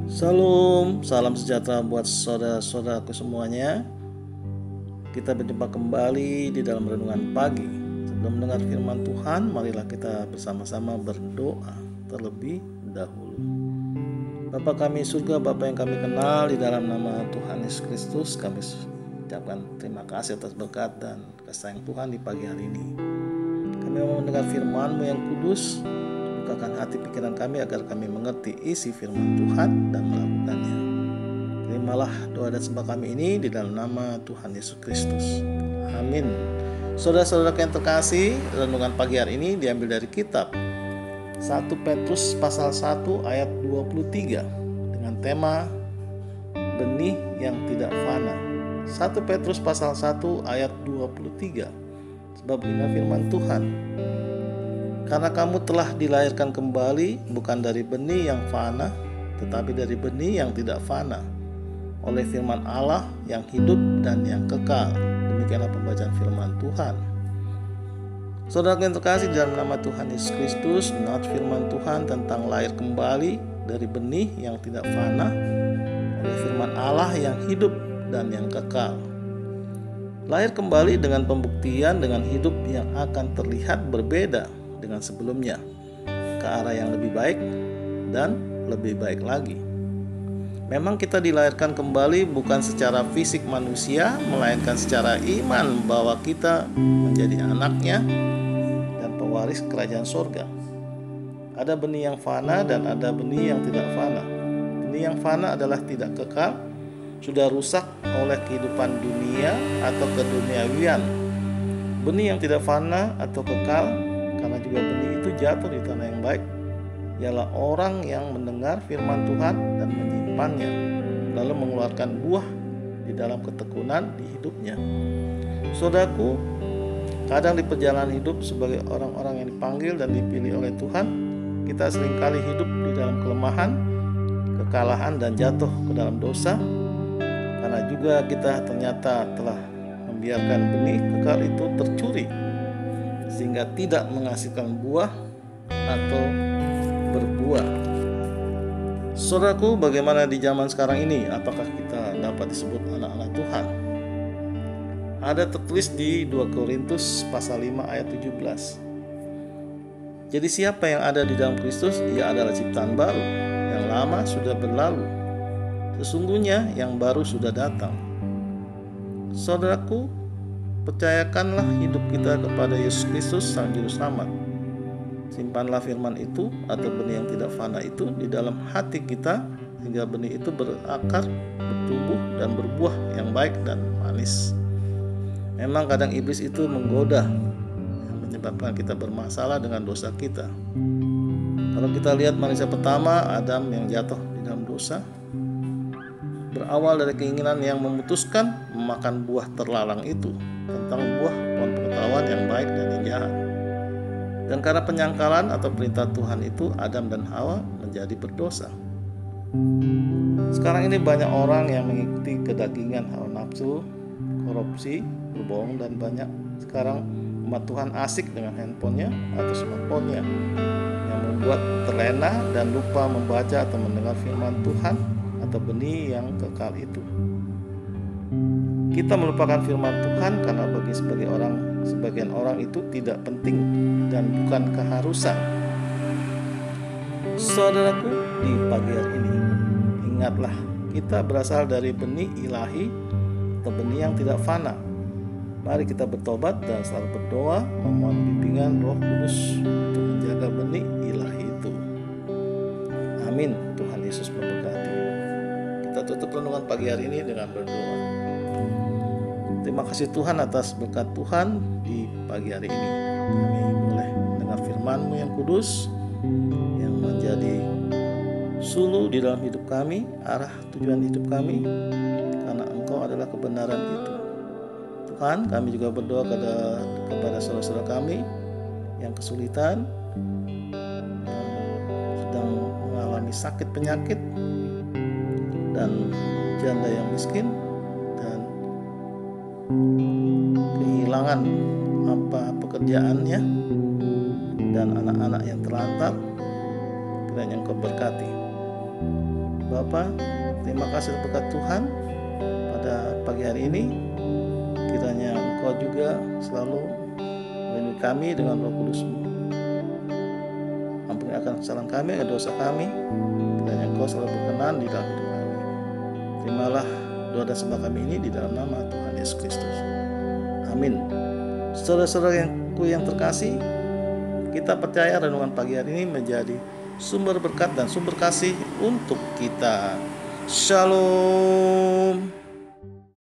Salam, salam sejahtera buat saudara-saudaraku semuanya. Kita berjumpa kembali di dalam renungan pagi. Sebelum mendengar firman Tuhan, marilah kita bersama-sama berdoa terlebih dahulu. Bapa kami surga, Bapa yang kami kenal, di dalam nama Tuhan Yesus Kristus, kami ucapkan terima kasih atas berkat dan kasih sayang Tuhan di pagi hari ini. Kami mau mendengar firman-Mu yang kudus. Bukakan hati pikiran kami agar kami mengerti isi firman Tuhan dan melakukannya. Terimalah doa dan sembah kami ini di dalam nama Tuhan Yesus Kristus. Amin. Saudara-saudara yang terkasih, renungan pagi hari ini diambil dari kitab 1 Petrus pasal 1 ayat 23 dengan tema benih yang tidak fana. 1 Petrus pasal 1 ayat 23. Sebab ini firman Tuhan. Karena kamu telah dilahirkan kembali bukan dari benih yang fana, tetapi dari benih yang tidak fana, oleh firman Allah yang hidup dan yang kekal. Demikianlah pembacaan firman Tuhan. Saudara yang terkasih, dalam nama Tuhan Yesus Kristus, menurut firman Tuhan tentang lahir kembali dari benih yang tidak fana, oleh firman Allah yang hidup dan yang kekal. Lahir kembali dengan pembuktian dengan hidup yang akan terlihat berbeda dengan sebelumnya, ke arah yang lebih baik dan lebih baik lagi. Memang kita dilahirkan kembali bukan secara fisik manusia, melainkan secara iman bahwa kita menjadi anaknya dan pewaris kerajaan sorga. Ada benih yang fana dan ada benih yang tidak fana. Benih yang fana adalah tidak kekal, sudah rusak oleh kehidupan dunia atau keduniawian. Benih yang tidak fana atau kekal, karena juga benih itu jatuh di tanah yang baik, ialah orang yang mendengar firman Tuhan dan menyimpannya, lalu mengeluarkan buah di dalam ketekunan di hidupnya. Saudaraku, kadang di perjalanan hidup sebagai orang-orang yang dipanggil dan dipilih oleh Tuhan, kita seringkali hidup di dalam kelemahan, kekalahan, dan jatuh ke dalam dosa, karena juga kita ternyata telah membiarkan benih kekal itu tercuri, sehingga tidak menghasilkan buah atau berbuah. Saudaraku, bagaimana di zaman sekarang ini? Apakah kita dapat disebut anak-anak Tuhan? Ada tertulis di 2 Korintus pasal 5 ayat 17. Jadi siapa yang ada di dalam Kristus, ia adalah ciptaan baru. Yang lama sudah berlalu, sesungguhnya yang baru sudah datang. Saudaraku, percayakanlah hidup kita kepada Yesus Kristus Sang Juru Selamat. Simpanlah firman itu atau benih yang tidak fana itu di dalam hati kita, hingga benih itu berakar, bertumbuh, dan berbuah yang baik dan manis. Memang kadang iblis itu menggoda, yang menyebabkan kita bermasalah dengan dosa kita. Kalau kita lihat manusia pertama, Adam, yang jatuh di dalam dosa, berawal dari keinginan yang memutuskan memakan buah terlarang itu, tentang buah pohon pengetahuan yang baik dan yang jahat. Dan karena penyangkalan atau perintah Tuhan itu, Adam dan Hawa menjadi berdosa. Sekarang ini banyak orang yang mengikuti kedagingan, hawa nafsu, korupsi, berbohong, dan banyak sekarang umat Tuhan asik dengan handphonenya atau smartphone-nya, yang membuat terlena dan lupa membaca atau mendengar firman Tuhan atau benih yang kekal itu. Kita melupakan firman Tuhan karena bagi sebagian orang itu tidak penting dan bukan keharusan. Saudaraku, di pagi hari ini, ingatlah, kita berasal dari benih ilahi atau benih yang tidak fana. Mari kita bertobat dan selalu berdoa memohon bimbingan Roh Kudus untuk menjaga benih ilahi itu. Amin. Tuhan Yesus memberkati. Kita tutup renungan pagi hari ini dengan berdoa. Terima kasih Tuhan atas berkat Tuhan di pagi hari ini. Kami boleh mendengar firman-Mu yang kudus, yang menjadi suluh di dalam hidup kami, arah tujuan hidup kami, karena Engkau adalah kebenaran itu. Tuhan, kami juga berdoa kepada saudara-saudara kami yang kesulitan, sedang mengalami sakit penyakit, dan janda yang miskin, dan kehilangan pekerjaannya, dan dan anak-anak yang terlantar. Kiranya Engkau berkati. Bapa, terima kasih berkat Tuhan pada pagi hari ini. Kiranya Engkau juga selalu melindungi kami dengan Roh Kudus-Mu. Ampuni akan kesalahan kami, akan dosa kami. Kiranya Engkau selalu berkenan di dalam hidup kami. Terimalah doa dan sembah kami ini di dalam nama Tuhan Yesus Kristus. Amin. Saudara-saudara yang terkasih, kita percaya renungan pagi hari ini menjadi sumber berkat dan sumber kasih untuk kita. Shalom.